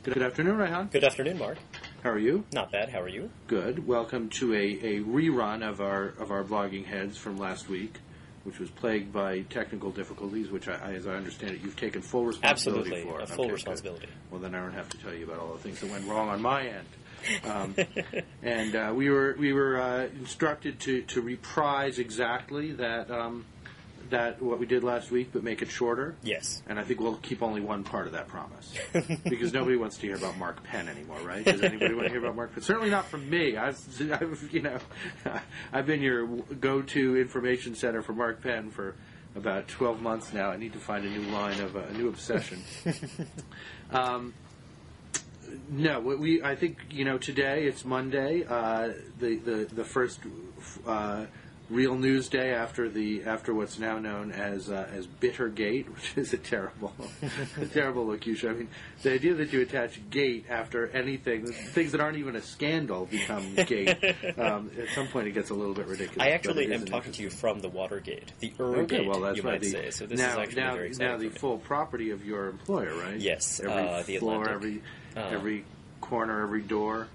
Good afternoon, Reihan. Good afternoon, Mark. How are you? Not bad. How are you? Good. Welcome to a rerun of our blogging heads from last week, which was plagued by technical difficulties, which, as I understand it, you've taken full responsibility Absolutely, for. a full responsibility. Good. Well, then I don't have to tell you about all the things that went wrong on my end. And we were instructed to reprise exactly that what we did last week, but make it shorter. Yes. And I think we'll keep only one part of that promise. Because nobody wants to hear about Mark Penn anymore, right? Does anybody want to hear about Mark Penn? Certainly not from me. I've been your go-to information center for Mark Penn for about 12 months now. I need to find a new line of a new obsession. I think today it's Monday, the first real news day after what's now known as Bittergate, which is a terrible locution. I mean, the idea that you attach gate after anything, things that aren't even a scandal become gate. At some point, it gets a little bit ridiculous. I actually am talking to you from the Watergate, the Gate, well, that's you right. might say. So this now, is actually now, very exciting. now the full property of your employer, right? Yes, every the floor, Atlantic. every corner, every door.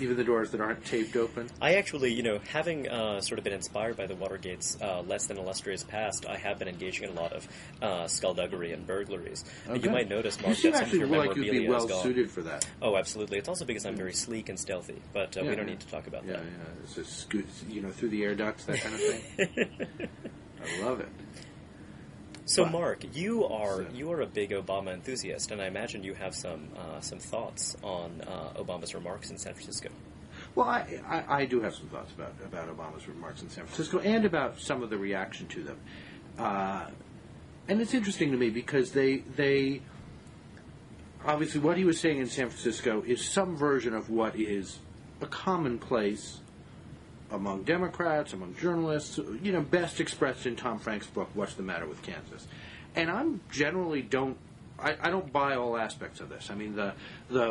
Even the doors that aren't taped open? I actually, having sort of been inspired by the Watergate's less than illustrious past, I have been engaging in a lot of skullduggery and burglaries. Okay. You might notice, Mark, you seem that some actually of your like you'd be memorabilia well is gone. suited for that. Oh, absolutely. It's also because I'm very sleek and stealthy, but we don't need to talk about that. Yeah, it's a scoot, through the air ducts, that kind of thing. I love it. So, Mark, you are a big Obama enthusiast, and I imagine you have some thoughts on Obama's remarks in San Francisco. Well, I do have some thoughts about Obama's remarks in San Francisco and about some of the reaction to them. And it's interesting to me because they obviously what he was saying in San Francisco is some version of what is a commonplace among Democrats, among journalists, best expressed in Tom Frank's book, What's the Matter with Kansas? And I'm generally I don't buy all aspects of this. I mean, the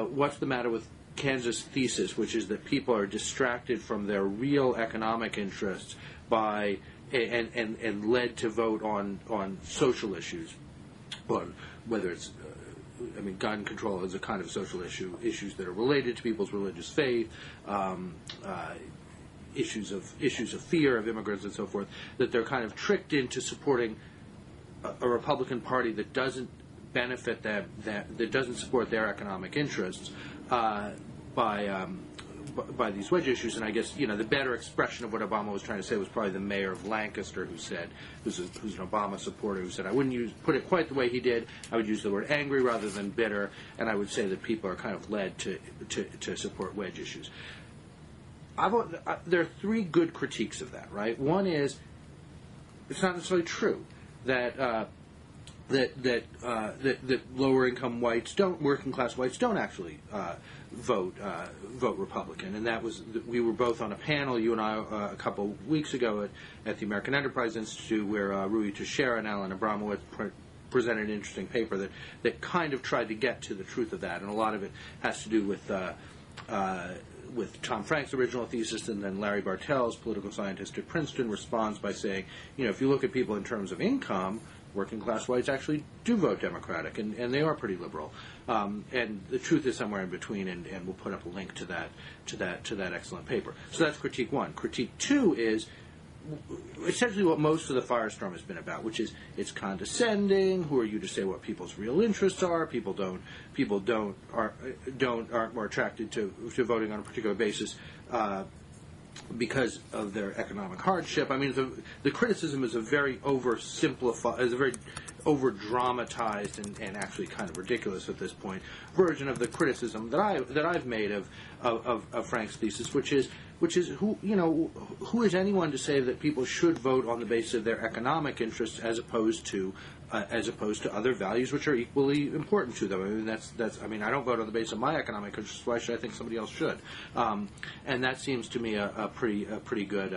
What's the Matter with Kansas thesis, which is that people are distracted from their real economic interests by and led to vote on social issues, on whether it's gun control is a kind of social issue, issues that are related to people's religious faith, issues of fear of immigrants and so forth, that they're kind of tricked into supporting a Republican Party that doesn't benefit them, that doesn't support their economic interests by these wedge issues. And I guess the better expression of what Obama was trying to say was probably the mayor of Lancaster, who's an Obama supporter, who said, I wouldn't put it quite the way he did. I would use the word angry rather than bitter, and I would say that people are kind of led to support wedge issues. There are three good critiques of that, right? One is it's not necessarily true that lower income whites working class whites don't actually vote Republican, and that was we were both on a panel, you and I, a couple of weeks ago at the American Enterprise Institute, where Rui Teixeira and Alan Abramowitz presented an interesting paper that kind of tried to get to the truth of that, and a lot of it has to do with Tom Frank's original thesis, and then Larry Bartels, political scientist at Princeton, responds by saying, if you look at people in terms of income, working class whites actually do vote Democratic, and they are pretty liberal. And the truth is somewhere in between, and we'll put up a link to that excellent paper. So that's critique one. Critique two is essentially what most of the firestorm has been about, which is it's condescending. Who are you to say what people's real interests are? People aren't more attracted to voting on a particular basis because of their economic hardship. I mean, the criticism is a very over-dramatized and actually kind of ridiculous at this point version of the criticism that I've made of Frank's thesis, which is who is anyone to say that people should vote on the basis of their economic interests as opposed to other values which are equally important to them. I mean, that's. I mean, I don't vote on the basis of my economic interests. Why should I think somebody else should? And that seems to me a pretty good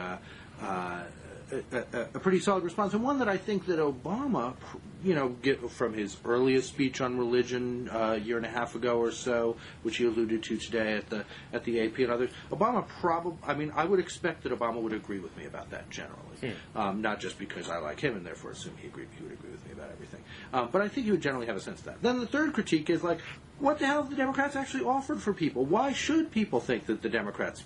a pretty solid response, and one that I think that Obama, get from his earliest speech on religion a year and a half ago or so, which he alluded to today at the AP and others. Obama I would expect that Obama would agree with me about that generally, not just because I like him and therefore assume he would agree with me about everything, but I think he would generally have a sense of that. Then the third critique is like, what the hell have the Democrats actually offered for people? Why should people think that the Democrats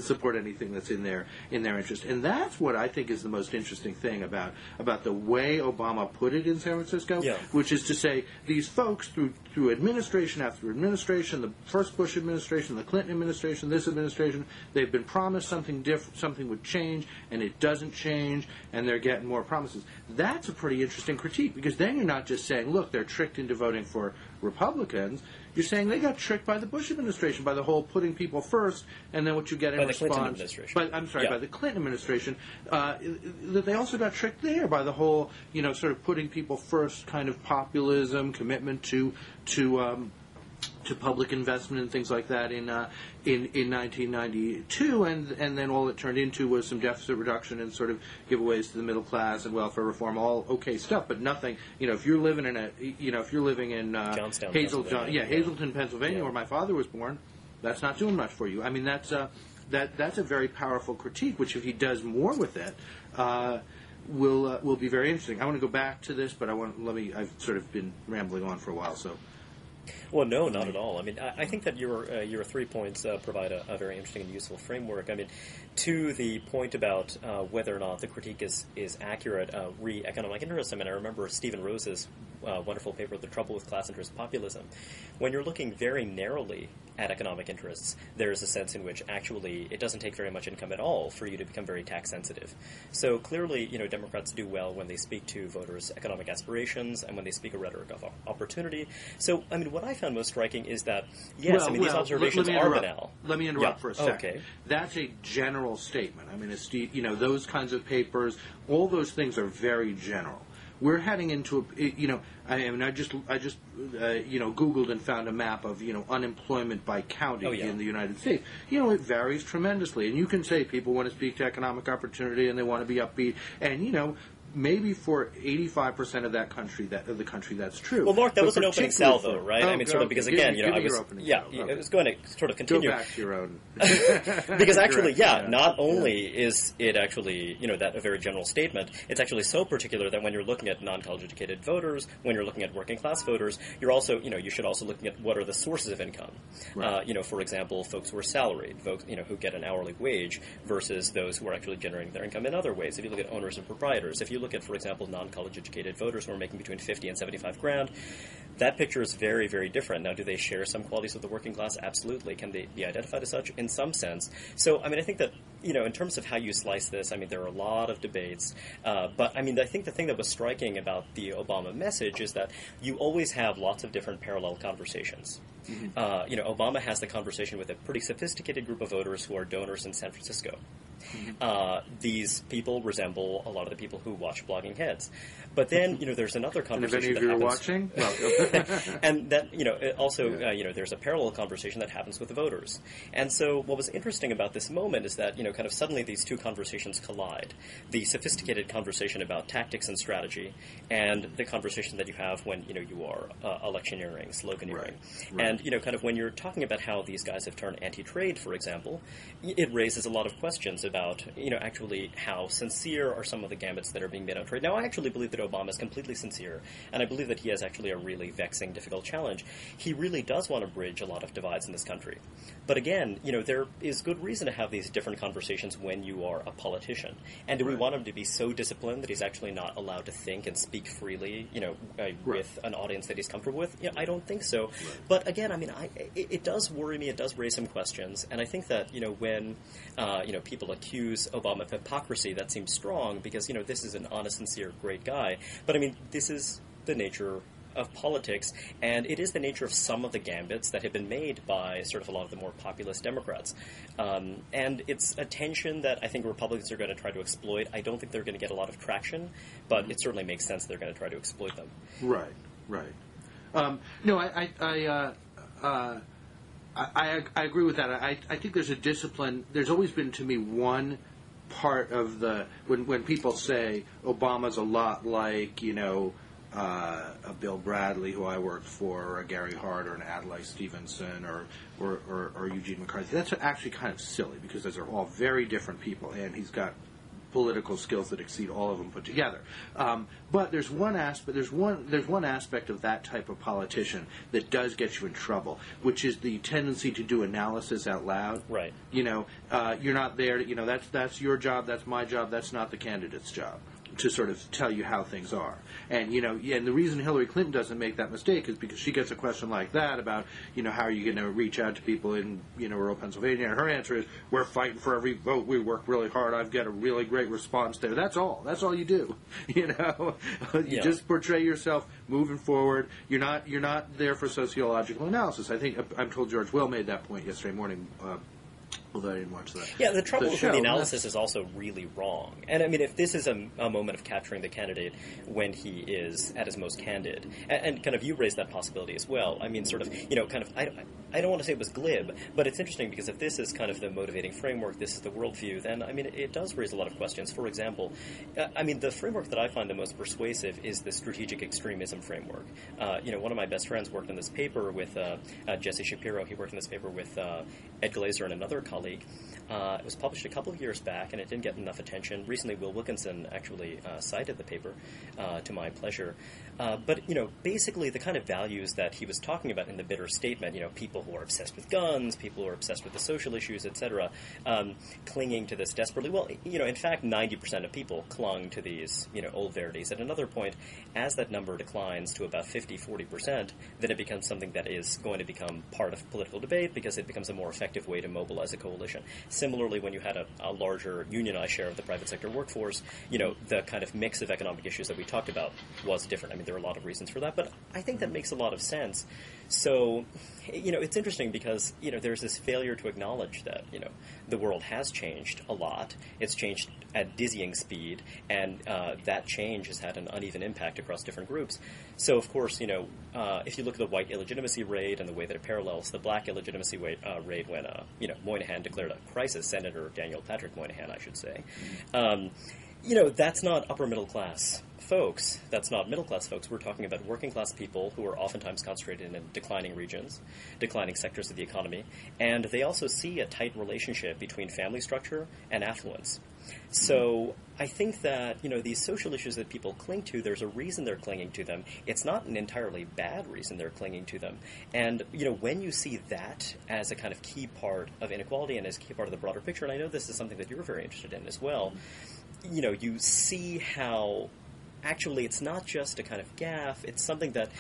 support anything that's in their interest? And that's what I think is the most interesting thing about the way Obama put it in San Francisco, which is to say these folks through administration after administration, the first Bush administration, the Clinton administration, this administration, they've been promised something different, something would change, and it doesn't change, and they're getting more promises. That's a pretty interesting critique, because then you're not just saying, look, they're tricked into voting for Republicans. You're saying they got tricked by the Bush administration, by the whole putting people first, and then what you get in response... By the Clinton administration. By the Clinton administration. That they also got tricked there by the whole, sort of putting people first kind of populism, commitment to public investment and things like that in 1992, and then all it turned into was some deficit reduction and sort of giveaways to the middle class and welfare reform, all okay stuff, but nothing. If you're living in Johnstown, Hazleton, Pennsylvania, where my father was born, that's not doing much for you. I mean, that's a very powerful critique, which if he does more with it, will be very interesting. I want to go back to this, but I've sort of been rambling on for a while, so. Well, no, not at all. I mean, I think that your 3 points provide a very interesting and useful framework. I mean, to the point about whether or not the critique is accurate, re-economic interest, I mean, I remember Stephen Rose's wonderful paper, The Trouble with Class Interest Populism. When you're looking very narrowly at economic interests, there is a sense in which actually it doesn't take very much income at all for you to become very tax sensitive. So clearly, Democrats do well when they speak to voters' economic aspirations and when they speak a rhetoric of opportunity. So, I mean, what I found most striking is that, these observations are banal. Let me interrupt for a second. Okay. That's a general statement. I mean, those kinds of papers, all those things are very general. We're heading into I just Googled and found a map of unemployment by county in the United States. It varies tremendously, and you can say people want to speak to economic opportunity and they want to be upbeat, and maybe for 85% of the country, that's true. Well, Mark, that was an opening salvo, right? I mean, sort of because again, I was going to sort of continue. Go back to your own. Because actually, not only is it actually that a very general statement, it's actually so particular that when you're looking at non-college educated voters, when you're looking at working class voters, you're also you should also looking at what are the sources of income. Right. For example, folks who are salaried, folks who get an hourly wage versus those who are actually generating their income in other ways. If you look at owners and proprietors, if you look at, for example, non-college educated voters who are making between 50 and 75 grand, that picture is very, very different. Now, do they share some qualities of the working class? Absolutely. Can they be identified as such? In some sense. So, I mean, I think that, in terms of how you slice this, I mean, there are a lot of debates. But, I mean, I think the thing that was striking about the Obama message is that you always have lots of different parallel conversations. Mm-hmm. Obama has the conversation with a pretty sophisticated group of voters who are donors in San Francisco. Mm-hmm. These people resemble a lot of the people who watch Blogging Heads. But then, there's another conversation that happens. And if any of you are watching? And that, also, there's a parallel conversation that happens with the voters. And so what was interesting about this moment is that, kind of suddenly these two conversations collide. The sophisticated conversation about tactics and strategy and the conversation that you have when, you are electioneering, sloganeering. Right. And, kind of when you're talking about how these guys have turned anti-trade, for example, it raises a lot of questions about, actually how sincere are some of the gambits that are being made on trade. Now, I actually believe that Obama is completely sincere, and I believe that he has actually a really vexing, difficult challenge. He really does want to bridge a lot of divides in this country. But again, there is good reason to have these different conversations when you are a politician. And do we want him to be so disciplined that he's actually not allowed to think and speak freely, with an audience that he's comfortable with? I don't think so. Right. But again, I mean, it does worry me. It does raise some questions. And I think that, when, people accuse Obama of hypocrisy, that seems strong because, this is an honest, sincere, great guy. But, I mean, this is the nature of politics, and it is the nature of some of the gambits that have been made by sort of a lot of the more populist Democrats. And it's a tension that I think Republicans are going to try to exploit. I don't think they're going to get a lot of traction, but it certainly makes sense they're going to try to exploit them. Right. No, I agree with that. I think there's a discipline. There's always been, to me, one part of the when people say Obama's a lot like a Bill Bradley who I worked for, or a Gary Hart, or an Adlai Stevenson, or Eugene McCarthy. That's actually kind of silly because those are all very different people, and he's got political skills that exceed all of them put together. But there's one aspect. There's one aspect of that type of politician that does get you in trouble, which is the tendency to do analysis out loud. Right. You're not there. That's your job. That's my job. That's not the candidate's job to sort of tell you how things are. And and the reason Hillary Clinton doesn't make that mistake is because she gets a question like that about how are you going to reach out to people in rural Pennsylvania, and her answer is, we're fighting for every vote, we work really hard, I've got a really great response there. That's all you do. You just portray yourself moving forward. You're not there for sociological analysis. I think I'm told George Will made that point yesterday morning, although I didn't watch that. Yeah, the trouble with the analysis is also really wrong. And I mean, if this is a moment of capturing the candidate when he is at his most candid, and kind of you raised that possibility as well. I mean, sort of, kind of, I don't want to say it was glib, but it's interesting because if this is kind of the motivating framework, this is the worldview, then, I mean, it does raise a lot of questions. For example, the framework that I find the most persuasive is the strategic extremism framework. One of my best friends worked on this paper with Jesse Shapiro. He worked on this paper with Ed Glazer and another colleague. It was published a couple of years back, and it didn't get enough attention. Recently, Will Wilkinson actually cited the paper, to my pleasure. But basically the kind of values that he was talking about in the Bitter statement, people who are obsessed with guns, people who are obsessed with the social issues, etc., clinging to this desperately. Well, in fact, 90% of people clung to these, old verities. At another point, as that number declines to about 40%, then it becomes something that is going to become part of political debate because it becomes a more effective way to mobilize a coalition. Similarly, when you had a larger unionized share of the private sector workforce, the kind of mix of economic issues that we talked about was different. I mean, there are a lot of reasons for that, but I think that makes a lot of sense. So, it's interesting because, there's this failure to acknowledge that, the world has changed a lot. It's changed at dizzying speed, and that change has had an uneven impact across different groups. So, of course, if you look at the white illegitimacy raid and the way that it parallels the black illegitimacy raid when, Moynihan declared a crisis, Senator Daniel Patrick Moynihan, I should say, that's not upper middle class folks. That's not middle class folks. We're talking about working class people who are oftentimes concentrated in declining regions, declining sectors of the economy, and they also see a tight relationship between family structure and affluence. So I think that, these social issues that people cling to, there's a reason they're clinging to them. It's not an entirely bad reason they're clinging to them. And, when you see that as a kind of key part of inequality and as a key part of the broader picture, and I know this is something that you're very interested in as well, you see how actually it's not just a kind of gaffe, it's something that,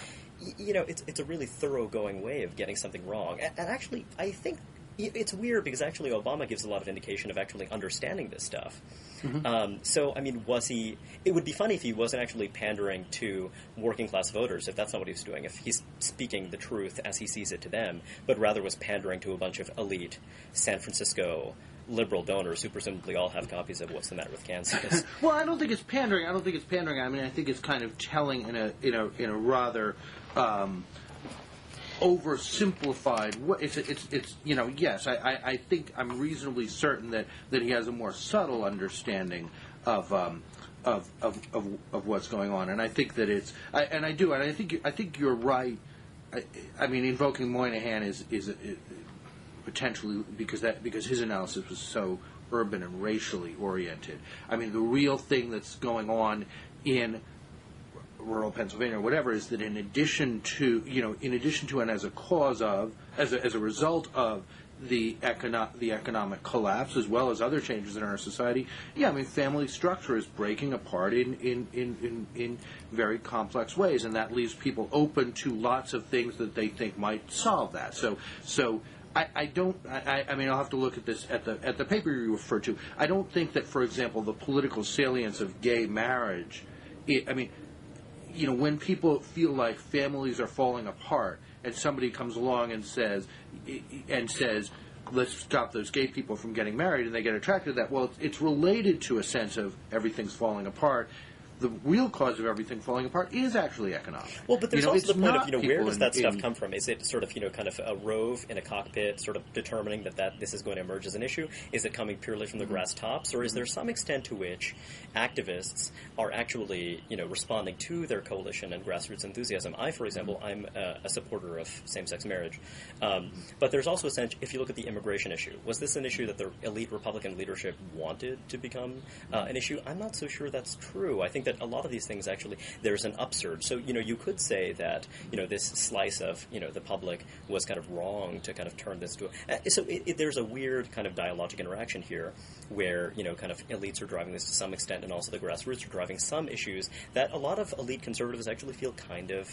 it's a really thoroughgoing way of getting something wrong. And actually, I think it's weird because actually Obama gives a lot of indication of actually understanding this stuff. Mm-hmm. So, I mean, it would be funny if he wasn't actually pandering to working class voters, if that's not what he was doing, if he's speaking the truth as he sees it to them, but rather was pandering to a bunch of elite San Francisco liberal donors who presumably all have copies of What's the Matter with Kansas. Well, I don't think it's pandering. I mean, I think it's kind of telling in a rather oversimplified way. It's yes, I think I'm reasonably certain that he has a more subtle understanding of what's going on, and I think that I think you're right. I mean, invoking Moynihan is potentially because his analysis was so urban and racially oriented. I mean, the real thing that's going on in rural Pennsylvania or whatever is that in addition to and as a cause of, as a result of the economic collapse as well as other changes in our society, family structure is breaking apart in very complex ways, and that leaves people open to lots of things that they think might solve that. So I mean, I'll have to look at this at the paper you referred to. I don't think that, for example, the political salience of gay marriage, when people feel like families are falling apart and somebody comes along and says, let's stop those gay people from getting married, and they get attracted to that, well, it's related to a sense of everything's falling apart. the real cause of everything falling apart is actually economic. Well, but there's also the point of, where does that stuff in, come from? Is it sort of, kind of a rove in a cockpit sort of determining that this is going to emerge as an issue? Is it coming purely from the grass tops? Or is there some extent to which activists are actually, responding to their coalition and grassroots enthusiasm? For example, I'm a supporter of same-sex marriage. But there's also a sense, if you look at the immigration issue, was this an issue that the elite Republican leadership wanted to become an issue? I'm not so sure that's true. I think that a lot of these things actually, there's an upsurge. So, you could say that, this slice of, the public was kind of wrong to kind of turn this to so there's a weird kind of dialogic interaction here where, kind of elites are driving this to some extent and also the grassroots are driving some issues that a lot of elite conservatives actually feel kind of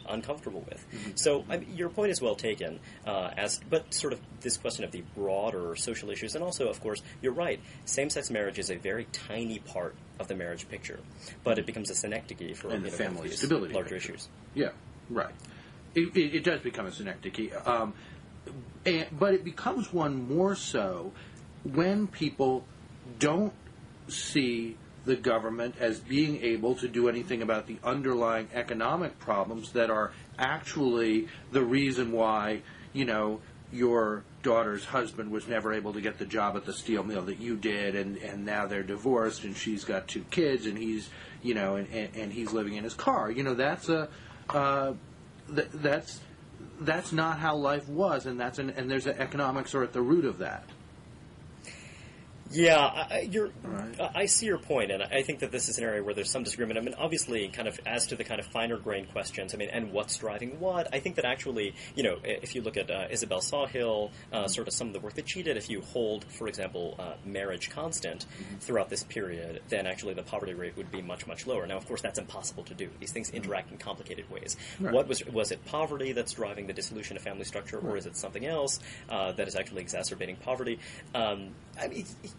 uncomfortable with. So your point is well taken, but sort of this question of the broader social issues, and also, of course, you're right, same-sex marriage is a very tiny part of the marriage picture, but it becomes a synecdoche for the family stability larger picture. issues. Yeah, right. It does become a synecdoche, but it becomes one more so when people don't see the government as being able to do anything about the underlying economic problems that are actually the reason why, your daughter's husband was never able to get the job at the steel mill that you did, and now they're divorced, and she's got 2 kids, and he's, and he's living in his car. That's that's not how life was, and and there's an economics are at the root of that. Yeah, Right. I see your point, and I think that this is an area where there's some disagreement. I mean, obviously, kind of as to the kind of finer-grained questions, and what's driving what, I think that actually, if you look at Isabel Sawhill, sort of some of the work that she did, if you hold, for example, marriage constant throughout this period, then actually the poverty rate would be much, much lower. Now, of course, that's impossible to do. These things interact in complicated ways. Right. What was it poverty that's driving the dissolution of family structure, or is it something else that is actually exacerbating poverty?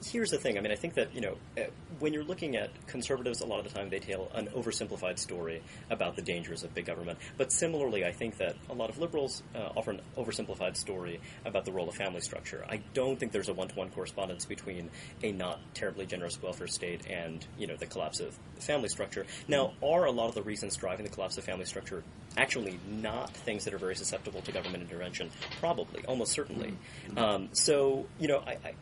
Here's the thing. I think that, when you're looking at conservatives, a lot of the time they tell an oversimplified story about the dangers of big government. But similarly, I think that a lot of liberals offer an oversimplified story about the role of family structure. I don't think there's a one-to-one correspondence between a not terribly generous welfare state and, the collapse of the family structure. Now, are a lot of the reasons driving the collapse of family structure actually not things that are very susceptible to government intervention? Probably, almost certainly. So,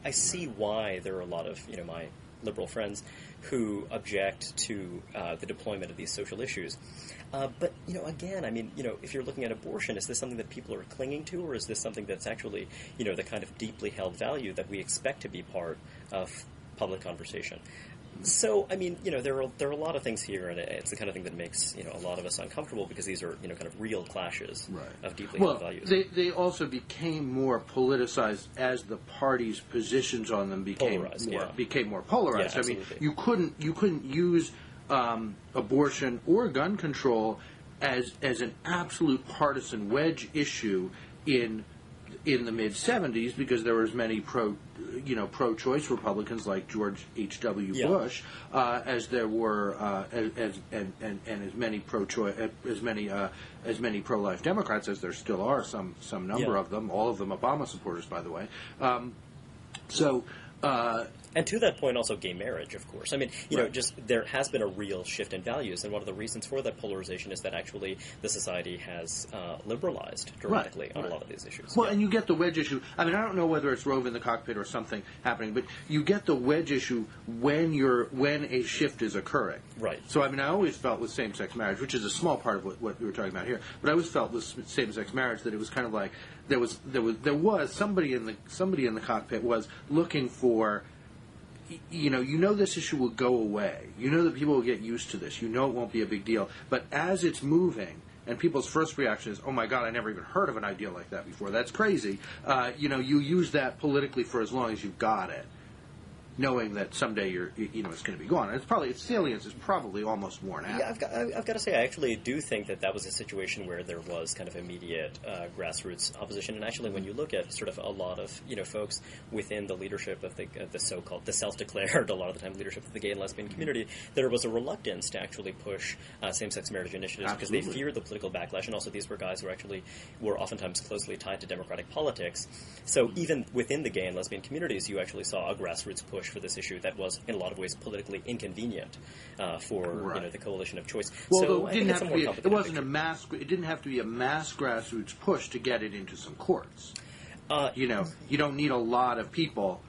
I see why there are a lot of, my liberal friends who object to the deployment of these social issues. But, again, if you're looking at abortion, is this something that people are clinging to, or is this something that's actually, the kind of deeply held value that we expect to be part of public conversation? So, there are a lot of things here, and it's the kind of thing that makes, a lot of us uncomfortable because these are, kind of real clashes of deeply held values. They also became more politicized as the parties' positions on them became more polarized. Yeah, you couldn't use abortion or gun control as an absolute partisan wedge issue in the mid-'70s because there were as many pro-choice Republicans like George H.W. Bush as there were and as many pro-choice as many pro-life Democrats as there still are, some number of them, all of them Obama supporters, by the way. And to that point, also gay marriage, of course. Just there has been a real shift in values, and one of the reasons for that polarization is that actually the society has liberalized dramatically on a lot of these issues. Well, and you get the wedge issue. I don't know whether it's Rove in the cockpit or something happening, but you get the wedge issue when a shift is occurring. Right. So I always felt with same-sex marriage, which is a small part of what we were talking about here, but I always felt with same-sex marriage that it was kind of like there was somebody in the cockpit was looking for. This issue will go away. That people will get used to this. It won't be a big deal. But as it's moving, and people's first reaction is, oh my God, I never even heard of an idea like that before. That's crazy. You use that politically for as long as you've got it, knowing that someday it's going to be gone. And its salience is probably almost worn out. Yeah, I've got to say, I actually do think that was a situation where there was kind of immediate grassroots opposition. And actually, when you look at sort of a lot of folks within the leadership of the so-called, the self-declared, a lot of the time leadership of the gay and lesbian community, there was a reluctance to actually push same-sex marriage initiatives because they feared the political backlash. And also, these were guys who actually were oftentimes closely tied to democratic politics. So even within the gay and lesbian communities, you actually saw a grassroots push push for this issue that was, in a lot of ways, politically inconvenient for the coalition of choice. Well, so it didn't have to be. It wasn't a mass. It didn't have to be a mass grassroots push to get it into some courts. You don't need a lot of people.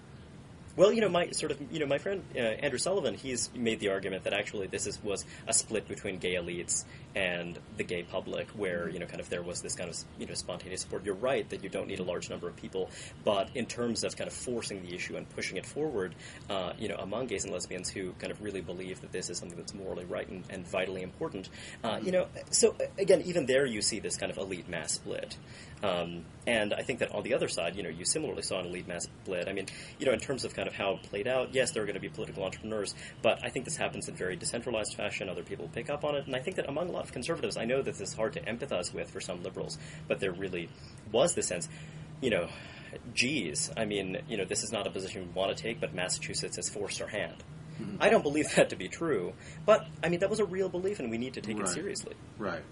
Well, my friend Andrew Sullivan, he's made the argument that actually this was a split between gay elites and the gay public, where there was this kind of spontaneous support. You're right that you don't need a large number of people, but in terms of kind of forcing the issue and pushing it forward, among gays and lesbians who kind of really believe that this is something that's morally right and vitally important, so again, even there you see this kind of elite mass split. And I think that on the other side, you similarly saw an elite mass split. I mean, in terms of kind of how it played out, yes, there are going to be political entrepreneurs, but I think this happens in very decentralized fashion. Other people pick up on it, and I think that among a lot of conservatives, I know that this is hard to empathize with for some liberals, but there really was this sense, geez, I mean, this is not a position we want to take, but Massachusetts has forced our hand. Mm-hmm. I don't believe that to be true, but, I mean, that was a real belief, and we need to take it seriously. Right.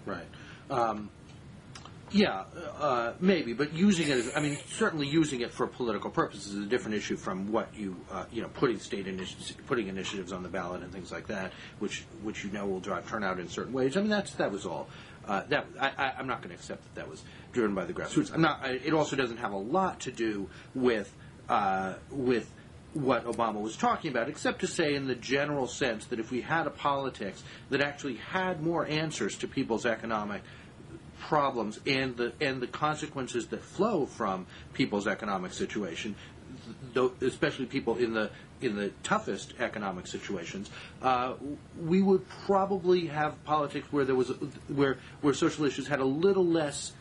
Maybe, but using it as, certainly using it for political purposes is a different issue from what putting initiatives on the ballot and things like that, which will drive turnout in certain ways. I mean, that was all. I'm not going to accept that was driven by the grassroots. It also doesn't have a lot to do with what Obama was talking about, except to say in the general sense that if we had a politics that actually had more answers to people's economic problems and the consequences that flow from people's economic situation, especially people in the toughest economic situations, we would probably have politics where where social issues had a little less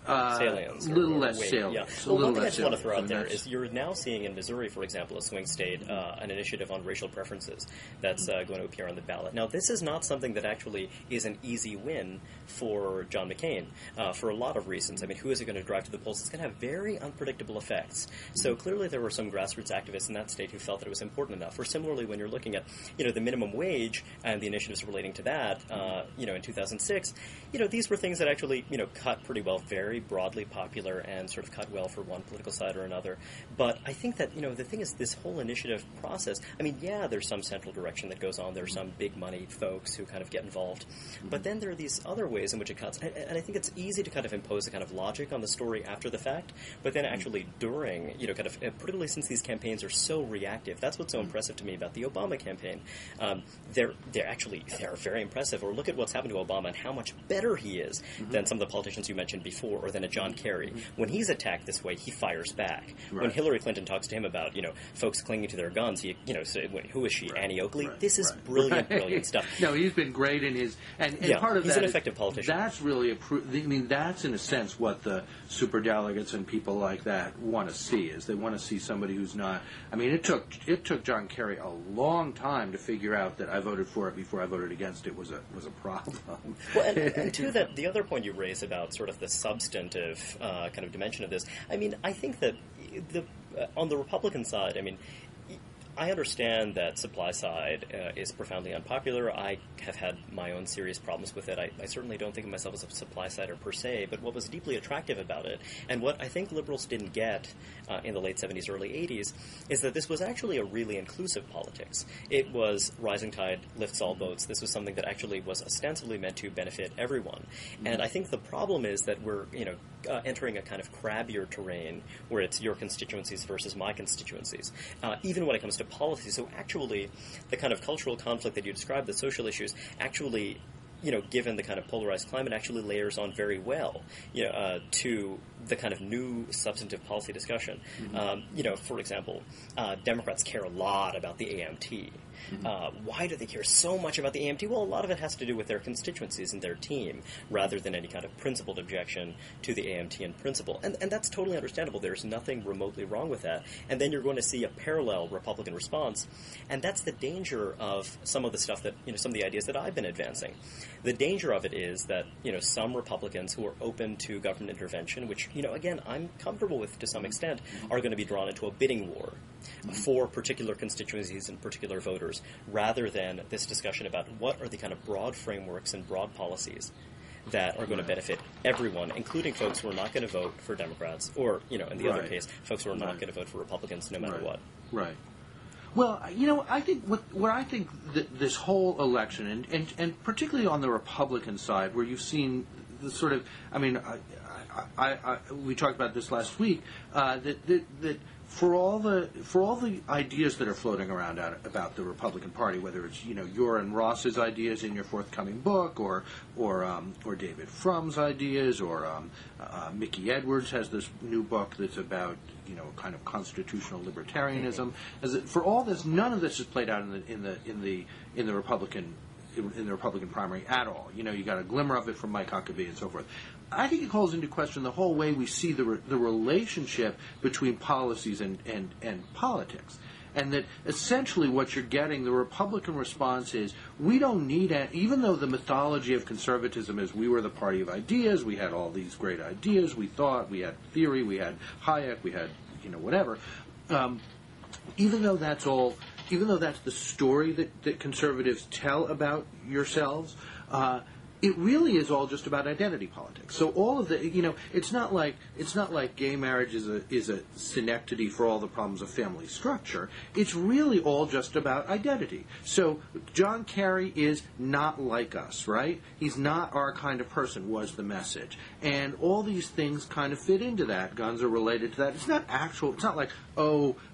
salience. Salience. Yeah. Well, one thing I just want to throw out there is you're now seeing in Missouri, for example, a swing state, an initiative on racial preferences that's going to appear on the ballot. Now, this is not something that actually is an easy win for John McCain for a lot of reasons. I mean, who is it going to drive to the polls? It's going to have very unpredictable effects. So clearly there were some grassroots activists in that state who felt that it was important enough. Or similarly, when you're looking at, the minimum wage and the initiatives relating to that, in 2006, these were things that actually, cut pretty well, very broadly popular and sort of cut well for one political side or another. But I think that, the thing is this whole initiative process, there's some central direction that goes on. There's some big money folks who kind of get involved. But then there are these other ways in which it cuts. And I think it's easy to kind of impose a kind of logic on the story after the fact, but then actually during, particularly since these campaigns are so reactive, that's what's so impressive to me about the Obama campaign. They're very impressive. Or look at what's happened to Obama and how much better he is than some of the politicians you mentioned before, or than a John Kerry. When he's attacked this way, he fires back. Right. When Hillary Clinton talks to him about, folks clinging to their guns, who is she, Annie Oakley? This is brilliant stuff. No, he's been great in his... And part of he's that an effective politician. That's really... that's in a sense what the superdelegates and people like that want to see, is they want to see somebody who's not... it took John Kerry a long time to figure out that I voted for it before I voted against it was a problem. Well, and to that, the other point you raised about sort of the substantive kind of dimension of this, I think that on the Republican side, I understand that supply side is profoundly unpopular. I have had my own serious problems with it. I certainly don't think of myself as a supply sider per se, but what was deeply attractive about it, and what I think liberals didn't get in the late 70s, early 80s, is that this was actually a really inclusive politics. It was rising tide lifts all boats. This was something that actually was ostensibly meant to benefit everyone. And I think the problem is that we're, entering a kind of crabbier terrain where it's your constituencies versus my constituencies, even when it comes to policy. So actually, the kind of cultural conflict that you described, the social issues, actually, given the kind of polarized climate, actually layers on very well, to the kind of new substantive policy discussion. For example, Democrats care a lot about the AMT. Why do they care so much about the AMT? Well, a lot of it has to do with their constituencies and their team, rather than any kind of principled objection to the AMT in principle. And that's totally understandable. There's nothing remotely wrong with that. And then you're going to see a parallel Republican response. And that's the danger of some of the stuff that, some of the ideas that I've been advancing. The danger of it is that, some Republicans who are open to government intervention, which, again, I'm comfortable with to some extent, are going to be drawn into a bidding war for particular constituencies and particular voters, rather than this discussion about what are the kind of broad frameworks and broad policies that are going to benefit everyone, including folks who are not going to vote for Democrats, or, in the other case, folks who are not going to vote for Republicans no matter what. Right. Well, I think what I think this whole election, and particularly on the Republican side, where you've seen the sort of, we talked about this last week, that for all the ideas that are floating around about the Republican Party, whether it's your and Ross's ideas in your forthcoming book, or David Frum's ideas, or Mickey Edwards has this new book that's about kind of constitutional libertarianism. For all this, none of this is played out in the Republican primary at all. You got a glimmer of it from Mike Huckabee and so forth. I think it calls into question the whole way we see the relationship between policies and politics. And that essentially what you're getting, the Republican response is, we don't need it, even though the mythology of conservatism is we were the party of ideas, we had all these great ideas, we thought, we had theory, we had Hayek, we had, whatever. Even though that's the story that conservatives tell about yourselves, it really is all just about identity politics. So all of the, it's not like gay marriage is a synecdoche for all the problems of family structure. It's really all just about identity. So John Kerry is not like us, right? He's not our kind of person, was the message. And all these things kind of fit into that. Guns are related to that. It's not like,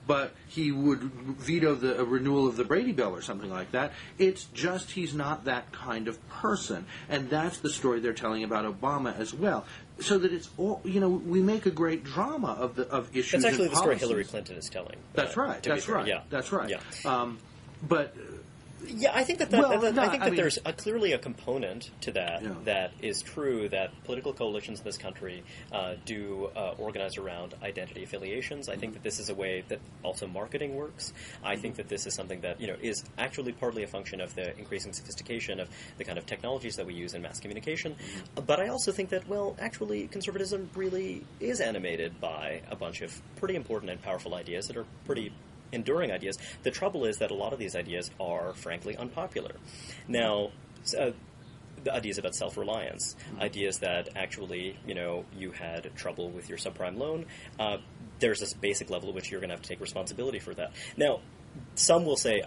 but he would veto a renewal of the Brady Bill or something like that. It's just he's not that kind of person. And that's the story they're telling about Obama as well. So that it's all, we make a great drama of issues. That's actually and the story policies. Hillary Clinton is telling. That's right. That's right. Yeah. That's right. Yeah. But. Yeah, I think that there's clearly a component to that that is true, that political coalitions in this country do organize around identity affiliations. I think that this is a way that also marketing works. I think that this is something that is actually partly a function of the increasing sophistication of the kind of technologies that we use in mass communication. But I also think that, actually conservatism really is animated by a bunch of pretty important and powerful ideas that are pretty enduring ideas. The trouble is that a lot of these ideas are, frankly, unpopular. Now, the ideas about self-reliance, ideas that actually, you had trouble with your subprime loan, there's this basic level at which you're going to have to take responsibility for that. Now, some will say,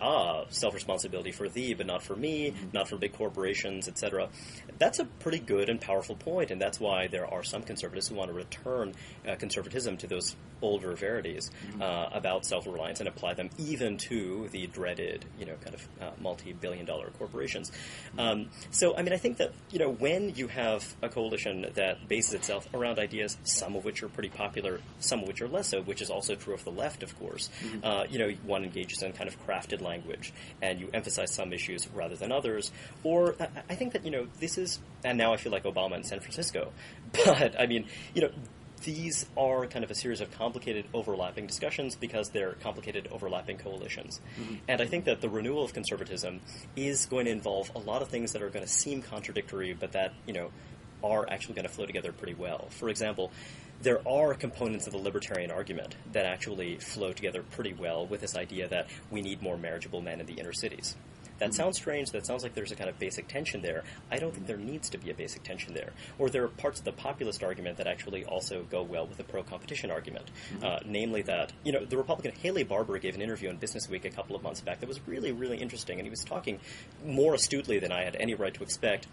self-responsibility for thee, but not for me, not for big corporations, etc. That's a pretty good and powerful point, and that's why there are some conservatives who want to return conservatism to those older verities about self-reliance and apply them even to the dreaded, kind of multi-billion-dollar corporations. So, I think that, when you have a coalition that bases itself around ideas, some of which are pretty popular, some of which are less so, which is also true of the left, of course, one engages in kind of crafted language, and you emphasize some issues rather than others. Or I think that, this is, and now I feel like Obama in San Francisco, but these are kind of a series of complicated overlapping discussions because they're complicated overlapping coalitions. And I think that the renewal of conservatism is going to involve a lot of things that are going to seem contradictory, but that, are actually going to flow together pretty well. For example, there are components of the libertarian argument that actually flow together pretty well with this idea that we need more marriageable men in the inner cities. That sounds strange. That sounds like there's a kind of basic tension there. I don't think there needs to be a basic tension there. Or there are parts of the populist argument that actually also go well with the pro-competition argument. Namely that, the Republican Haley Barbour gave an interview on Business Week a couple of months back that was really, really interesting. And he was talking more astutely than I had any right to expect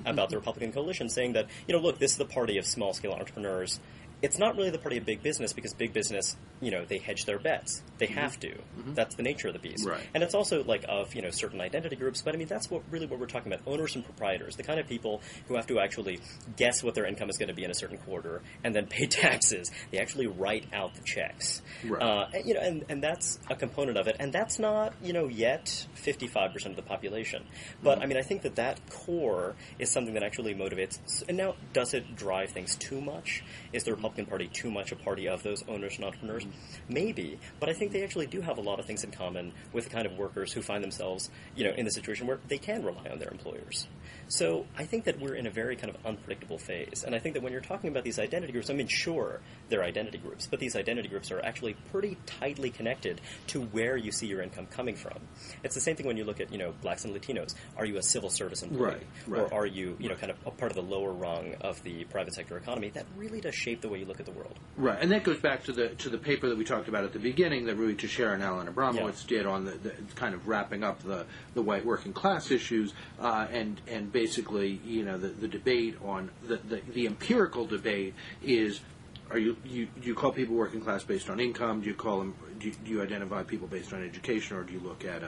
about the Republican coalition, saying that, look, this is the party of small-scale entrepreneurs. It's not really the party of big business because big business, they hedge their bets. They have to. That's the nature of the beast. Right. And it's also of, certain identity groups. But that's what we're talking about. Owners and proprietors, the kind of people who have to actually guess what their income is going to be in a certain quarter and then pay taxes. They actually write out the checks. Right. And that's a component of it. And that's not, yet 55% of the population. But I think that core is something that actually motivates. And now, does it drive things too much? Is the Republican Party too much a party of those owners and entrepreneurs? Maybe, but I think they actually do have a lot of things in common with the kind of workers who find themselves, in the situation where they can rely on their employers. So I think that we're in a very kind of unpredictable phase, and I think that when you're talking about these identity groups, sure, they're identity groups, but these identity groups are actually pretty tightly connected to where you see your income coming from. It's the same thing when you look at, blacks and Latinos. Are you a civil service employee? Right. Or are you, kind of a part of the lower rung of the private sector economy? That really does shape the way way you look at the world. Right, and that goes back to the paper that we talked about at the beginning that Rui Teixeira and Alan Abramowitz did on the kind of wrapping up the white working class issues, and basically, the debate on the empirical debate is, do you call people working class based on income? Do you call them? Do you identify people based on education, or do you look at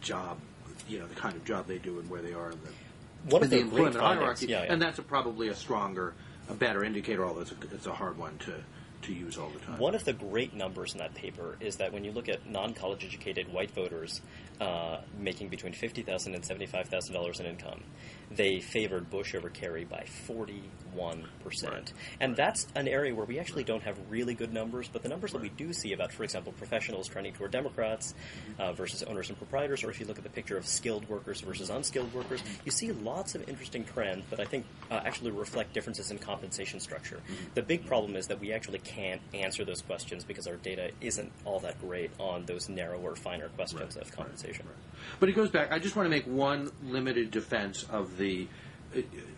job, the kind of job they do and where they are in the employment hierarchy? And that's probably a better indicator, although it's a hard one to use all the time. One of the great numbers in that paper is that when you look at non-college educated white voters making between $50,000 and $75,000 in income, they favored Bush over Kerry by 41%. Right. And that's an area where we actually don't have really good numbers, but the numbers that we do see about, for example, professionals trending toward Democrats versus owners and proprietors, or if you look at the picture of skilled workers versus unskilled workers, you see lots of interesting trends that I think actually reflect differences in compensation structure. The big problem is that we actually can't answer those questions because our data isn't all that great on those narrower, finer questions of compensation. Right. But it goes back. I just want to make one limited defense of the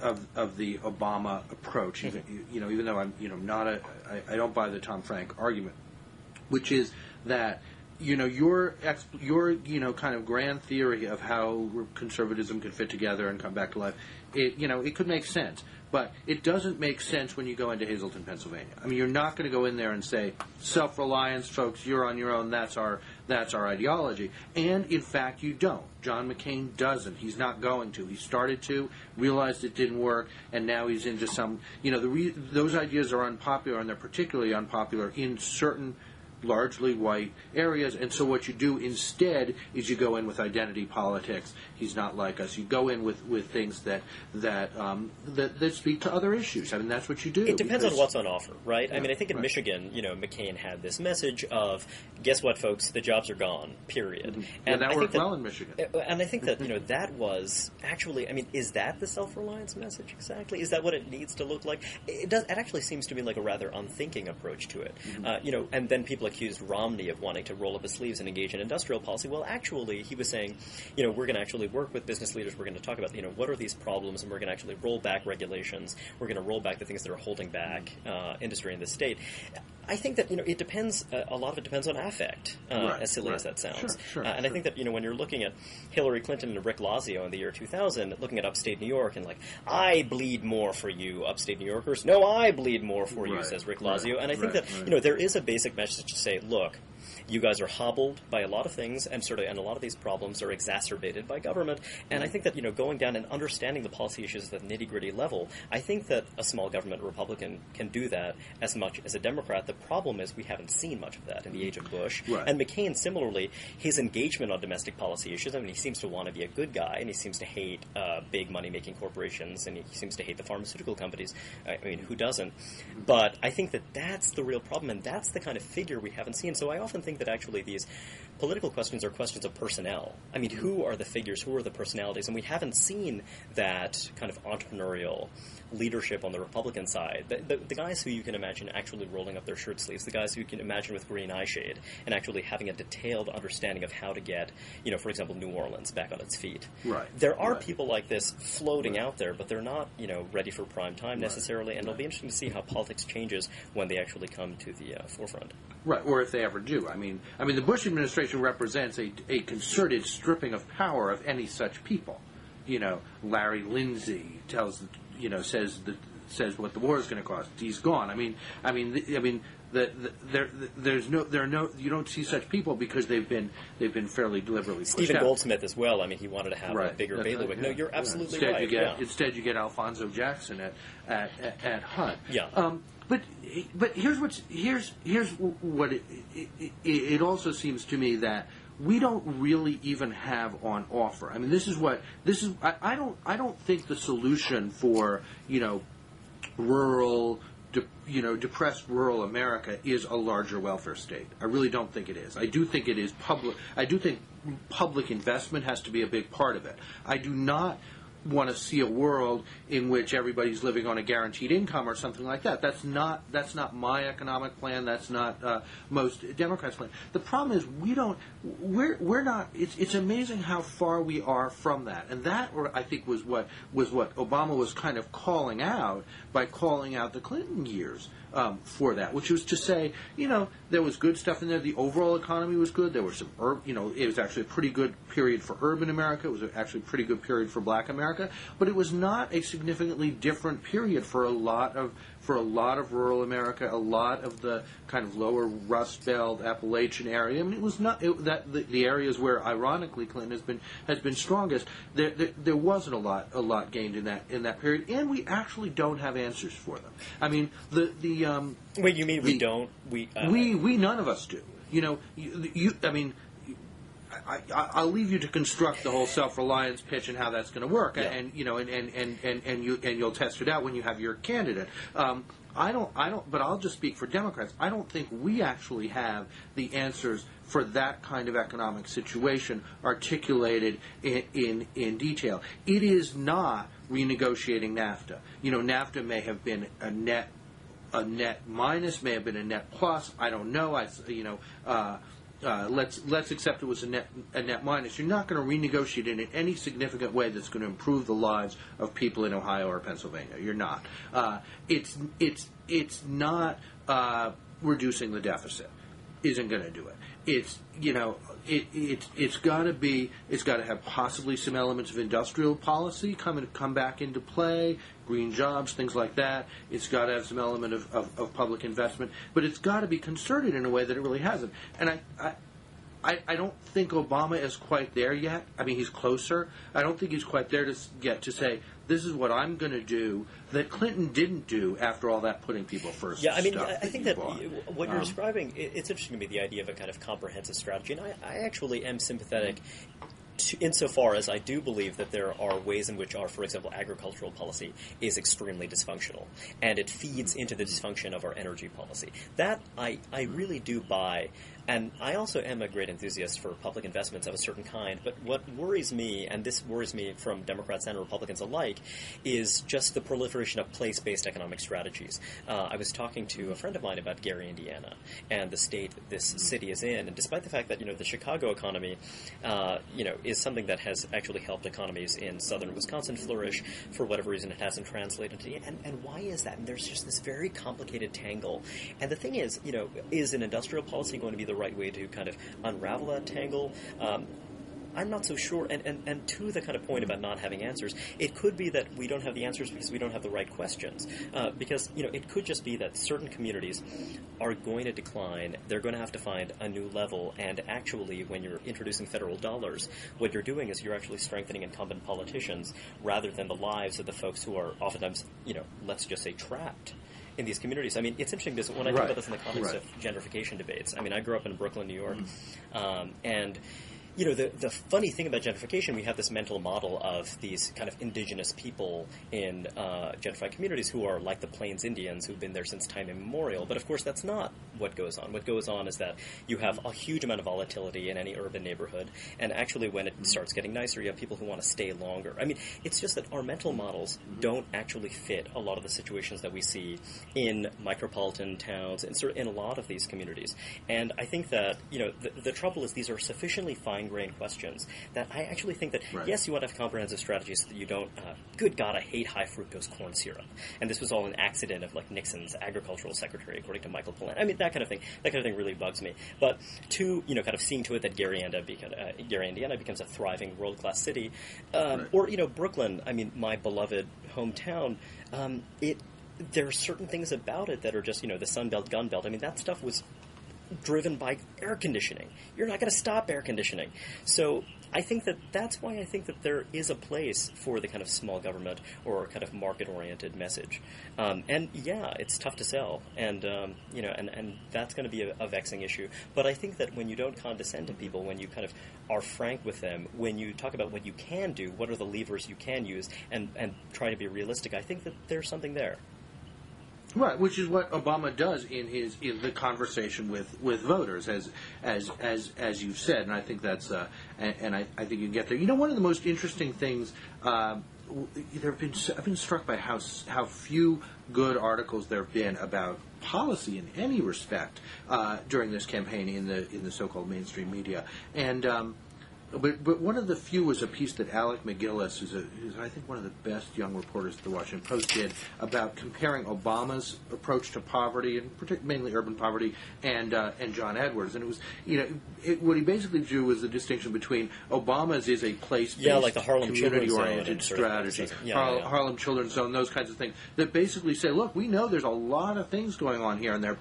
Obama approach. Even though I'm I don't buy the Tom Frank argument, which is that your kind of grand theory of how conservatism could fit together and come back to life. It could make sense. But it doesn't make sense when you go into Hazleton, Pennsylvania. I mean, you're not going to go in there and say, self-reliance, folks, you're on your own, that's our ideology. And, in fact, you don't. John McCain doesn't. He's not going to. He started to, realized it didn't work, and now he's into some, those ideas are unpopular, and they're particularly unpopular in certain largely white areas, and so what you do instead is you go in with identity politics. He's not like us. You go in with things that speak to other issues. I mean, that's what you do. It depends on what's on offer, right? Yeah, I mean, I think in Michigan, McCain had this message of, guess what, folks, the jobs are gone, period. Mm-hmm. And that worked well in Michigan. And I think that, that was actually, I mean, is that the self-reliance message exactly? Is that what it needs to look like? It actually seems to me like a rather unthinking approach to it. Mm-hmm. And then people accused Romney of wanting to roll up his sleeves and engage in industrial policy. Well, actually, he was saying, we're going to actually work with business leaders. We're going to talk about, what are these problems, and we're going to actually roll back regulations. We're going to roll back the things that are holding back industry in the state. I think that, it depends, a lot of it depends on affect, as silly as that sounds. Sure, and I think that, when you're looking at Hillary Clinton and Rick Lazio in the year 2000, looking at upstate New York and I bleed more for you, upstate New Yorkers. No, I bleed more for you, says Rick Lazio. And I think that, there is a basic message to say, look, you guys are hobbled by a lot of things, and a lot of these problems are exacerbated by government. And I think that, going down and understanding the policy issues at the nitty-gritty level, I think that a small government Republican can do that as much as a Democrat. The problem is we haven't seen much of that in the age of Bush. Right. And McCain, similarly, his engagement on domestic policy issues, I mean, he seems to want to be a good guy, and he seems to hate big money-making corporations, and he seems to hate the pharmaceutical companies. I mean, who doesn't? But I think that that's the real problem, and that's the kind of figure we haven't seen. So I often think that actually these political questions are questions of personnel. I mean, who are the figures? Who are the personalities? And we haven't seen that kind of entrepreneurial leadership on the Republican side. The guys who you can imagine actually rolling up their shirt sleeves, the guys who you can imagine with green eye shade and actually having a detailed understanding of how to get, for example, New Orleans back on its feet. Right. There are people like this floating out there, but they're not, ready for prime time necessarily, and it'll be interesting to see how politics changes when they actually come to the forefront. Right, or if they ever do. I mean, the Bush administration represents a concerted stripping of power of any such people. Larry Lindsey says what the war is going to cost. He's gone. You don't see such people because they've been fairly deliberately pushed Stephen out. Goldsmith as well. I mean, he wanted to have a bigger bailiwick. No, you're absolutely right. Instead, you get Alphonso Jackson at HUD. Yeah. But here's what it also seems to me that we don't really even have on offer. I mean, I don't think the solution for rural, depressed rural America is a larger welfare state. I really don't think it is. I do think it is public. I do think public investment has to be a big part of it. I do not want to see a world in which everybody's living on a guaranteed income or something like that. That's not my economic plan. That's not most Democrats' plan. The problem is we're not. It's amazing how far we are from that, and that I think was what Obama was kind of calling out by calling out the Clinton years. for that, which was to say, there was good stuff in there. The overall economy was good. There was some, it was actually a pretty good period for urban America. It was actually a pretty good period for Black America, but it was not a significantly different period for a lot of rural America, a lot of the kind of lower Rust Belt Appalachian area. I mean, it was not the areas where, ironically, Clinton has been strongest. There wasn't a lot gained in that period, and we actually don't have answers for them. I mean, Wait, you mean we don't? We none of us do. I mean, I'll leave you to construct the whole self-reliance pitch and how that's going to work, and you'll test it out when you have your candidate. I don't. But I'll just speak for Democrats. I don't think we actually have the answers for that kind of economic situation articulated in detail. It is not renegotiating NAFTA. NAFTA may have been a net minus, may have been a net plus. I don't know. Let's accept it was a net minus. You're not going to renegotiate it in any significant way that's going to improve the lives of people in Ohio or Pennsylvania. You're not. It's not reducing the deficit. Isn't going to do it. It's got to have possibly some elements of industrial policy come back into play, green jobs, things like that. It's got to have some element of public investment, but it's got to be concerted in a way that it really hasn't. And I don't think Obama is quite there yet. I mean, he's closer. I don't think he's quite there to say, this is what I'm going to do that Clinton didn't do after all that putting people first. Yeah, I mean, I think that what you're describing, it's interesting to me, the idea of a kind of comprehensive strategy. And I actually am sympathetic insofar as I do believe that there are ways in which our, for example, agricultural policy is extremely dysfunctional, and it feeds into the dysfunction of our energy policy. That I really do buy, and I also am a great enthusiast for public investments of a certain kind, but what worries me, and this worries me from Democrats and Republicans alike, is just the proliferation of place-based economic strategies. I was talking to a friend of mine about Gary, Indiana, and the state this city is in, and despite the fact that, the Chicago economy, is something that has actually helped economies in southern Wisconsin flourish. For whatever reason, it hasn't translated to and why is that? And there's just this very complicated tangle. And the thing is, is an industrial policy going to be the right way to kind of unravel that tangle? I'm not so sure. And to the kind of point about not having answers, it could be that we don't have the answers because we don't have the right questions. Because, it could just be that certain communities are going to decline. They're going to have to find a new level. And actually, when you're introducing federal dollars, what you're doing is you're actually strengthening incumbent politicians rather than the lives of the folks who are oftentimes, let's just say trapped in these communities. I mean, it's interesting because when I think about this in the context of gentrification debates, I mean, I grew up in Brooklyn, New York, and the funny thing about gentrification, we have this mental model of these kind of indigenous people in gentrified communities who are like the Plains Indians who've been there since time immemorial. But of course, that's not what goes on. What goes on is that you have a huge amount of volatility in any urban neighborhood. And actually, when it starts getting nicer, you have people who want to stay longer. I mean, it's just that our mental models don't actually fit a lot of the situations that we see in micropolitan towns and sort of in a lot of these communities. And I think that, the trouble is these are sufficiently fine-grained questions that I actually think that, yes, you want to have comprehensive strategies so that you don't, good God, I hate high fructose corn syrup. And this was all an accident of, Nixon's agricultural secretary, according to Michael Pollan. I mean, that kind of thing really bugs me. But to, kind of seeing to it that Gary, Indiana becomes a thriving world-class city, or, Brooklyn, I mean, my beloved hometown, there are certain things about it that are just, the Sun Belt, Gun Belt. I mean, that stuff was driven by air conditioning. You're not going to stop air conditioning. So I think that's why I think that there is a place for the kind of small government or kind of market-oriented message. And yeah, it's tough to sell, and and that's going to be a vexing issue. But I think that when you don't condescend to people, when you kind of are frank with them, when you talk about what you can do, what are the levers you can use, and try to be realistic, I think that there's something there. Right, which is what Obama does in the conversation with voters, as you've said, and I think that's and I think you can get there. One of the most interesting things I've been struck by how few good articles there have been about policy in any respect during this campaign in the so-called mainstream media, and But one of the few was a piece that Alec McGillis, who's I think one of the best young reporters at the Washington Post, did about comparing Obama's approach to poverty, and mainly urban poverty, and John Edwards. And it was, what he basically drew was the distinction between Obama's is a place-based, like the Harlem community-oriented strategy, Harlem Children's Zone, those kinds of things, that basically say, look, we know there's a lot of things going on here, and they're,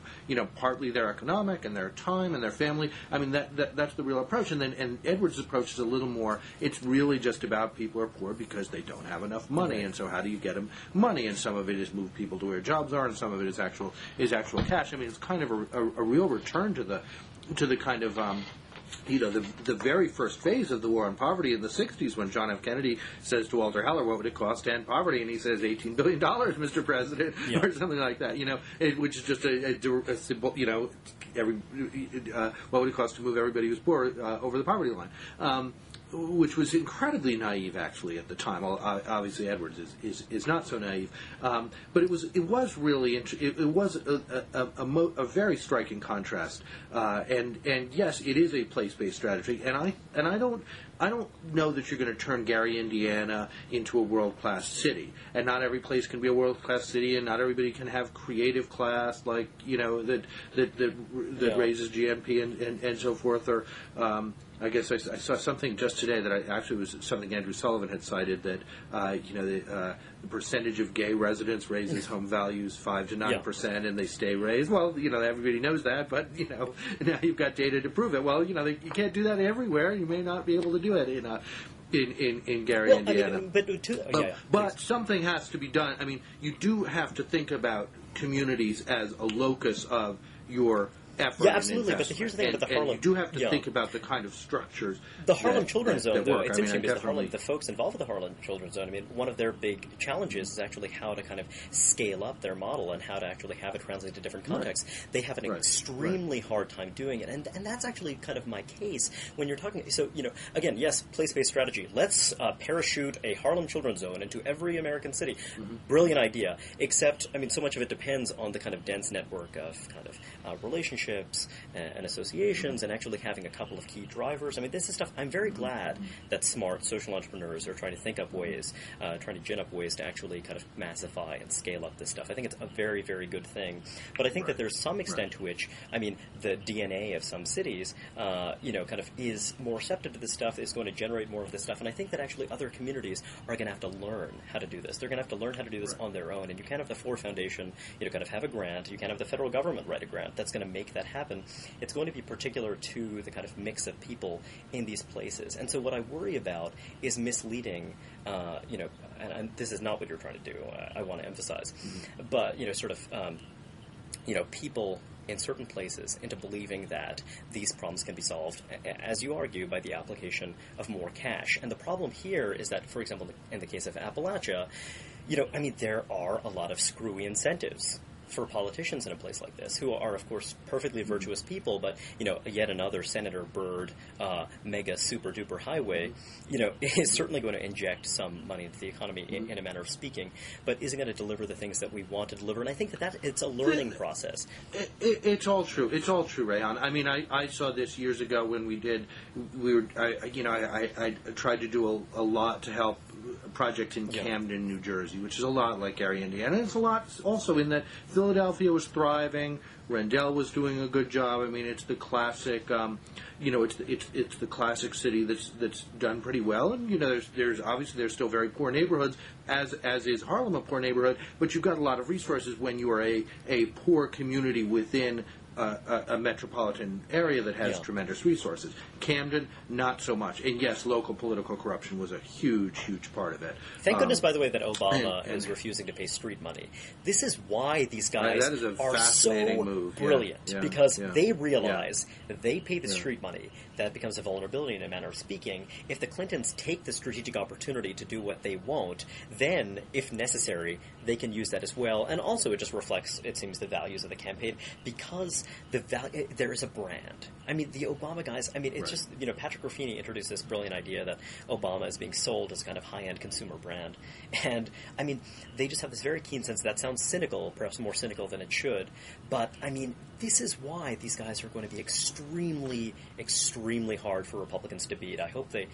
partly they're economic, and their time, and their family. I mean, that's the real approach. And Edwards' approach is a little more, it's really just about people are poor because they don't have enough money, and so how do you get them money? And some of it is move people to where jobs are, and some of it is actual cash. I mean, it's kind of a real return to the kind of the very first phase of the war on poverty in the 60s, when John F. Kennedy says to Walter Heller, what would it cost to end poverty? And he says, $18 billion, Mr. President, or something like that, which is just what would it cost to move everybody who's poor over the poverty line? Which was incredibly naive, actually, at the time. Obviously, Edwards is not so naive, but it was really it was a very striking contrast. And yes, it is a place-based strategy, and I don't know that you're going to turn Gary, Indiana, into a world-class city. And not every place can be a world-class city, and not everybody can have creative class that raises GNP and so forth. Or I guess I saw something just today that actually was something Andrew Sullivan had cited, that the percentage of gay residents raises home values 5 to 9%, and they stay raised. Well, everybody knows that, but now you've got data to prove it. Well, you can't do that everywhere. You may not be able to do it in Gary, Indiana. But something has to be done. I mean, you do have to think about communities as a locus of your effort. Yeah, absolutely. But here's the thing about the Harlem. You do have to think about the kind of structures. The Harlem Children's Zone, though, it's interesting because the folks involved with the Harlem Children's Zone, I mean, one of their big challenges is actually how to kind of scale up their model and how to actually have it translate to different contexts. Right. They have an extremely hard time doing it. And that's actually kind of my case when you're talking. So, again, yes, place-based strategy. Let's parachute a Harlem Children's Zone into every American city. Mm-hmm. Brilliant idea. Except, I mean, so much of it depends on the kind of dense network of kind of relationships and associations, and actually having a couple of key drivers. I mean, this is stuff. I'm very glad that smart social entrepreneurs are trying to think up ways, trying to gin up ways to actually kind of massify and scale up this stuff. I think it's a very, very good thing. But I think that there's some extent to which, I mean, the DNA of some cities, kind of is more receptive to this stuff, is going to generate more of this stuff. And I think that actually other communities are going to have to learn how to do this. They're going to have to learn how to do this on their own. And you can't have the Ford Foundation, kind of have a grant. You can't have the federal government write a grant. That's going to make that happen. It's going to be particular to the kind of mix of people in these places. And so what I worry about is misleading, and this is not what you're trying to do, I want to emphasize, but, people in certain places into believing that these problems can be solved, as you argue, by the application of more cash. And the problem here is that, for example, in the case of Appalachia, there are a lot of screwy incentives for politicians in a place like this, who are, of course, perfectly virtuous people, but, yet another Senator Byrd mega super-duper highway, is certainly going to inject some money into the economy in a manner of speaking, but isn't going to deliver the things that we want to deliver. And I think that it's a learning process. It's all true. It's all true, Reihan. I mean, I saw this years ago when I tried to do a lot to help a project in Camden, New Jersey, which is a lot like Gary, Indiana. And it's a lot also in that Philadelphia was thriving, Rendell was doing a good job. I mean, it's the classic, it's the classic city that's done pretty well. And there's obviously still very poor neighborhoods, as is Harlem a poor neighborhood. But you've got a lot of resources when you are a poor community within a metropolitan area that has tremendous resources. Camden, not so much. And yes, local political corruption was a huge, huge part of it. Thank goodness, by the way, that Obama is refusing to pay street money. This is why these guys are so brilliant, because they realize that they pay the street money. That becomes a vulnerability in a manner of speaking. If the Clintons take the strategic opportunity to do what they want, then, if necessary, they can use that as well. And also it just reflects, it seems, the values of the campaign, because there is a brand. I mean, the Obama guys, I mean, it's Right. just, Patrick Ruffini introduced this brilliant idea that Obama is being sold as kind of high-end consumer brand. And, I mean, they just have this very keen sense that sounds cynical, perhaps more cynical than it should. But, I mean, this is why these guys are going to be extremely, extremely hard for Republicans to beat. I hope they,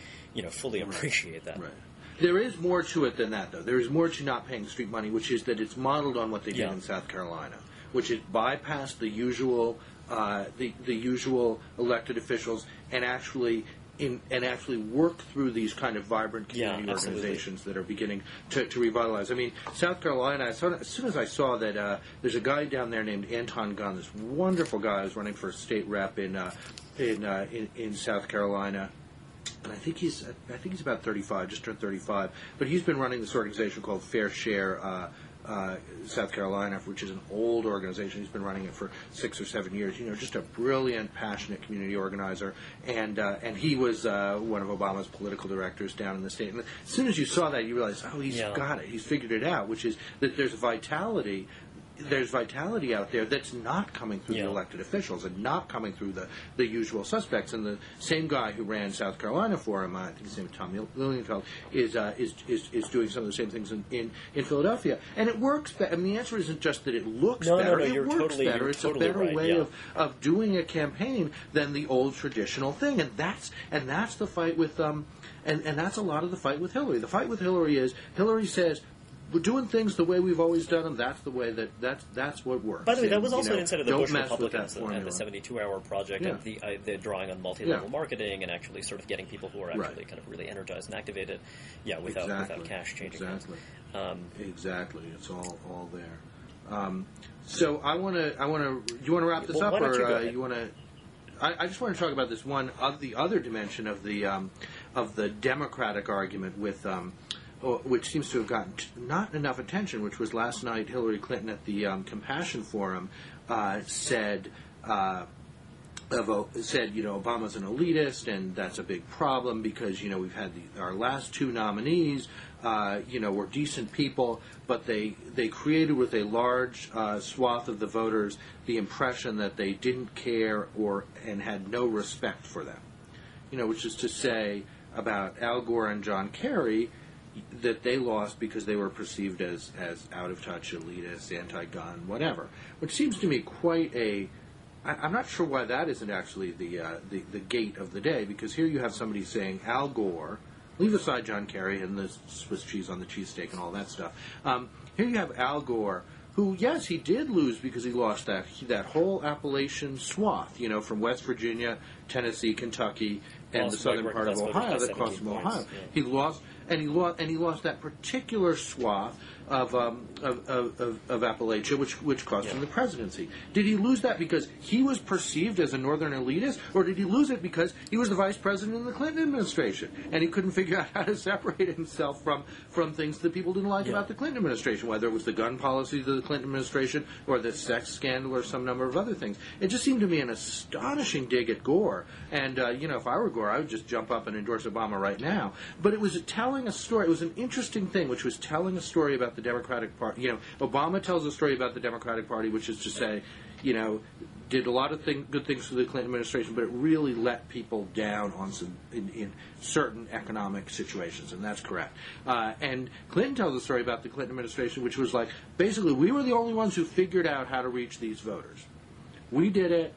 fully appreciate that. Right. There is more to it than that, though. There is more to not paying street money, which is that it's modeled on what they did in South Carolina, which is bypass the usual the usual elected officials and actually work through these kind of vibrant community organizations that are beginning to revitalize. I mean, South Carolina, as soon as I saw that there's a guy down there named Anton Gunn, this wonderful guy who's running for state rep in South Carolina. And I think he's about 35, just turned 35. But he's been running this organization called Fair Share South Carolina, which is an old organization. He's been running it for 6 or 7 years. Just a brilliant, passionate community organizer. And he was one of Obama's political directors down in the state. And as soon as you saw that, you realized, he's got it. He's figured it out, which is that there's vitality. There's vitality out there that's not coming through the elected officials and not coming through the usual suspects. And the same guy who ran South Carolina for him, I think his name is Tom Lilienfeld, is doing some of the same things in Philadelphia. And it works better. I mean, the answer isn't just that it looks better. It works better. It's a better way of doing a campaign than the old traditional thing. And that's the fight with and that's a lot of the fight with Hillary. The fight with Hillary is Hillary says, we're doing things the way we've always done them. That's the way that's what works. By the way, that was also an insight of the Bush Republicans and the 72-hour project and the drawing on multi-level marketing and actually sort of getting people who are actually kind of really energized and activated, without cash changing things. Exactly. It's all there. So I want to. Do you want to wrap this up, or you want to? I just want to talk about this one of the other dimension of the Democratic argument with. Which seems to have gotten not enough attention, which was last night Hillary Clinton at the Compassion Forum said, Obama's an elitist, and that's a big problem because, we've had our last two nominees, were decent people, but they created with a large swath of the voters the impression that they didn't care and had no respect for them. Which is to say about Al Gore and John Kerry, that they lost because they were perceived as out of touch, elitist, anti-gun, whatever. Which seems to me quite I'm not sure why that isn't actually the gate of the day, because here you have somebody saying Al Gore, leave aside John Kerry and the Swiss cheese on the cheesesteak and all that stuff. Here you have Al Gore, who, yes, he did lose because he lost that whole Appalachian swath, from West Virginia, Tennessee, Kentucky, and the southern part of Ohio that cost him Ohio. Yeah. He lost that particular swath of Appalachia, which cost him the presidency. Did he lose that because he was perceived as a northern elitist, or did he lose it because he was the vice president in the Clinton administration and he couldn't figure out how to separate himself from things that people didn't like about the Clinton administration, whether it was the gun policies of the Clinton administration or the sex scandal or some number of other things? It just seemed to me an astonishing dig at Gore. And if I were Gore, I would just jump up and endorse Obama right now. But it was telling a story. It was an interesting thing, which was telling a story about the Democratic Party. Obama tells a story about the Democratic Party, which is to say, did a lot of good things for the Clinton administration, but it really let people down on in certain economic situations, and that's correct. And Clinton tells a story about the Clinton administration, which was like, basically, we were the only ones who figured out how to reach these voters. We did it.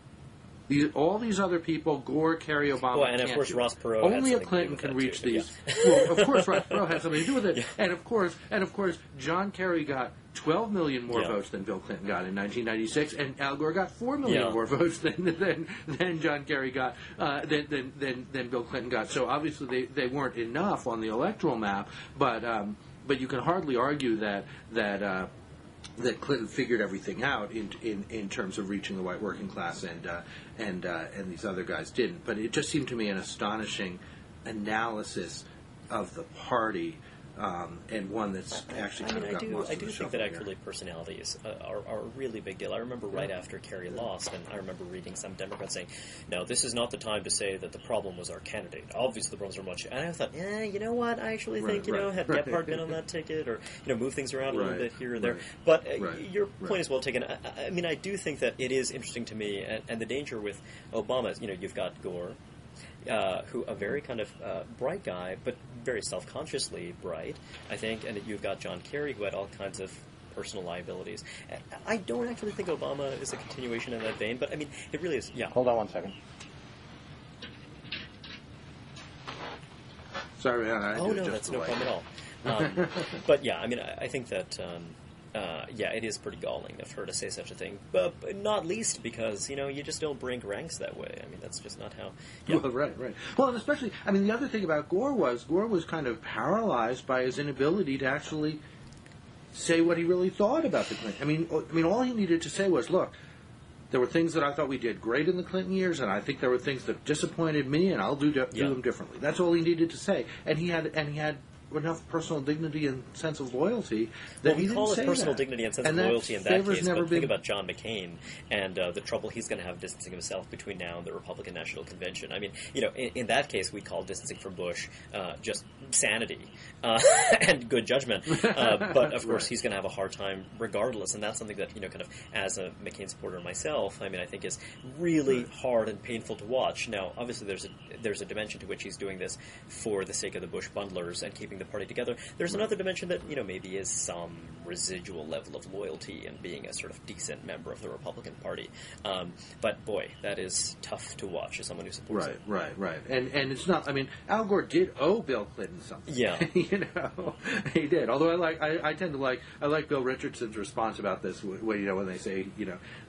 All these other people, Gore, Kerry, Obama, and of course Ross Perot. Only a Clinton can reach these. Well, of course, Ross Perot had something to do with it, Yeah. and of course, John Kerry got 12 million more votes than Bill Clinton got in 1996, and Al Gore got 4 million more votes than John Kerry got than Bill Clinton got. So obviously they weren't enough on the electoral map, but you can hardly argue that Clinton figured everything out in terms of reaching the white working class, and these other guys didn't. But it just seemed to me an astonishing analysis of the party and one that's actually kind of got lost I in do the think shuffle that here. actually personalities are a really big deal. I remember right after Kerry lost, and I remember reading some Democrats saying, "No, this is not the time to say that the problem was our candidate. Obviously, the problems are much." And I thought, you know what? I actually think had Gephardt been on that ticket, or move things around a little bit here or there. But your point is well taken. I mean, I do think that it is interesting to me, and the danger with Obama is, you've got Gore. Who a very kind of bright guy, but very self-consciously bright, I think, and you've got John Kerry, who had all kinds of personal liabilities. I don't actually think Obama is a continuation in that vein, but I mean, it really is. Yeah. Hold on 1 second. Sorry, no, that's no problem at all. But yeah, I mean, I think that. It is pretty galling of her to say such a thing, but not least because, you just don't break ranks that way. I mean, that's just not how... Yeah. Well, right. Well, and especially, I mean, the other thing about Gore was kind of paralyzed by his inability to actually say what he really thought about the Clinton. I mean, all he needed to say was, look, there were things that I thought we did great in the Clinton years, and I think there were things that disappointed me, and I'll do them differently. That's all he needed to say. And he had enough personal dignity and sense of loyalty that he didn't say that. We call it personal dignity and sense of loyalty in that case, but think been... about John McCain and the trouble he's going to have distancing himself between now and the Republican National Convention. I mean, in that case, we call distancing from Bush just sanity and good judgment. But, of course, he's going to have a hard time regardless, and that's something that, kind of, as a McCain supporter myself, I mean, I think is really hard and painful to watch. Now, obviously, there's a dimension to which he's doing this for the sake of the Bush bundlers and keeping the party together. There's another dimension that, maybe is some residual level of loyalty and being a sort of decent member of the Republican Party. But, boy, that is tough to watch as someone who supports it. Right. And it's not, I mean, Al Gore did owe Bill Clinton something. Yeah. He did. Although I tend to like Bill Richardson's response about this when they say,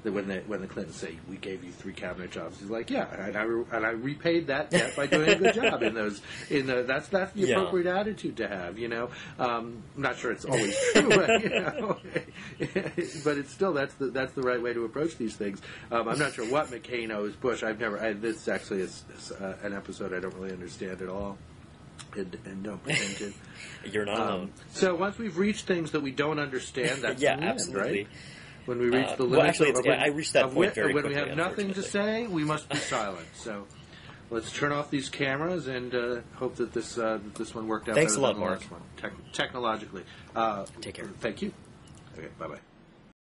that when the Clintons say, we gave you 3 cabinet jobs, he's like, yeah, and I repaid that debt by doing a good job in those, that's the appropriate attitude to have, I'm not sure it's always true, but it's still, that's the right way to approach these things. I'm not sure what McCain owes Bush. This actually is an episode I don't really understand at all. And don't pretend to. You're not alone. So once we've reached things that we don't understand, that's yeah, the absolutely. End, right? When we reach the limit, well, actually, I reached that point very quickly. When we have nothing to say, we must be silent. So let's turn off these cameras and hope that this one worked out. Thanks better a lot, than the Mark. last one, technologically. Take care. Thank you. Okay, bye-bye.